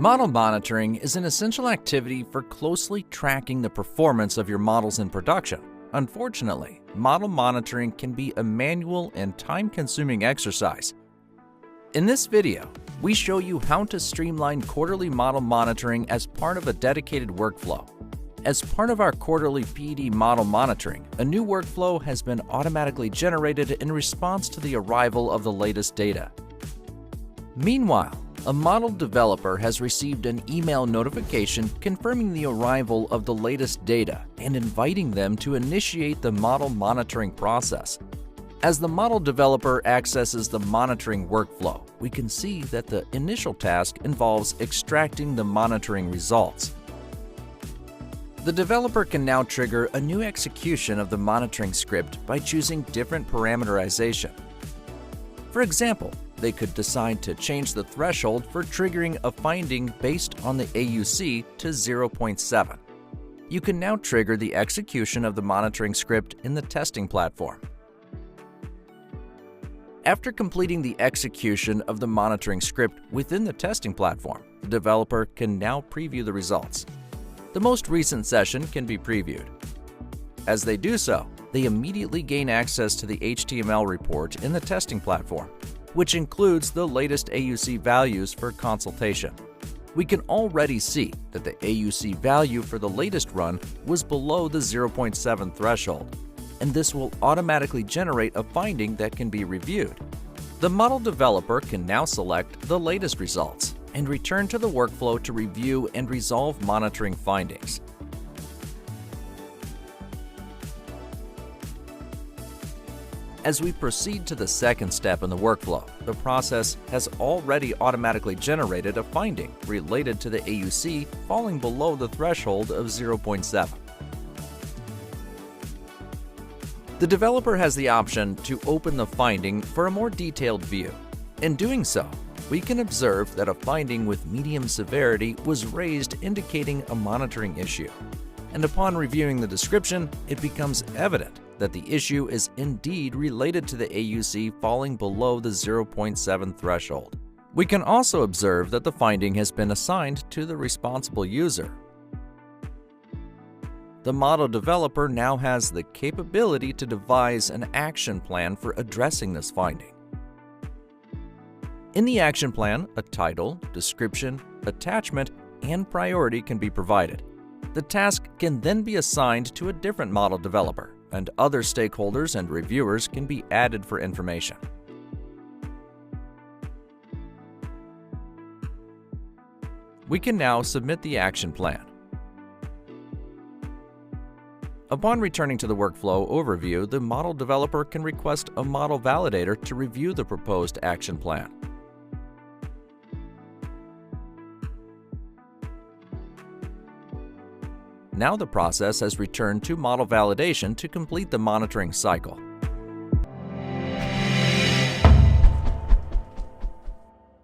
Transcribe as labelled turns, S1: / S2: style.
S1: Model monitoring is an essential activity for closely tracking the performance of your models in production. Unfortunately, model monitoring can be a manual and time-consuming exercise. In this video, we show you how to streamline quarterly model monitoring as part of a dedicated workflow. As part of our quarterly PD model monitoring, a new workflow has been automatically generated in response to the arrival of the latest data. Meanwhile, a model developer has received an email notification confirming the arrival of the latest data and inviting them to initiate the model monitoring process. As the model developer accesses the monitoring workflow, we can see that the initial task involves extracting the monitoring results. The developer can now trigger a new execution of the monitoring script by choosing different parameterization. For example, they could decide to change the threshold for triggering a finding based on the AUC to 0.7. You can now trigger the execution of the monitoring script in the testing platform. After completing the execution of the monitoring script within the testing platform, the developer can now preview the results. The most recent session can be previewed. As they do so, they immediately gain access to the HTML report in the testing platform, which includes the latest AUC values for consultation. We can already see that the AUC value for the latest run was below the 0.7 threshold, and this will automatically generate a finding that can be reviewed. The model developer can now select the latest results and return to the workflow to review and resolve monitoring findings. As we proceed to the second step in the workflow, the process has already automatically generated a finding related to the AUC falling below the threshold of 0.7. The developer has the option to open the finding for a more detailed view. In doing so, we can observe that a finding with medium severity was raised, indicating a monitoring issue. And upon reviewing the description, it becomes evident that the issue is indeed related to the AUC falling below the 0.7 threshold. We can also observe that the finding has been assigned to the responsible user. The model developer now has the capability to devise an action plan for addressing this finding. In the action plan, a title, description, attachment, and priority can be provided. The task can then be assigned to a different model developer, and other stakeholders and reviewers can be added for information. We can now submit the action plan. Upon returning to the workflow overview, the model developer can request a model validator to review the proposed action plan. Now the process has returned to model validation to complete the monitoring cycle.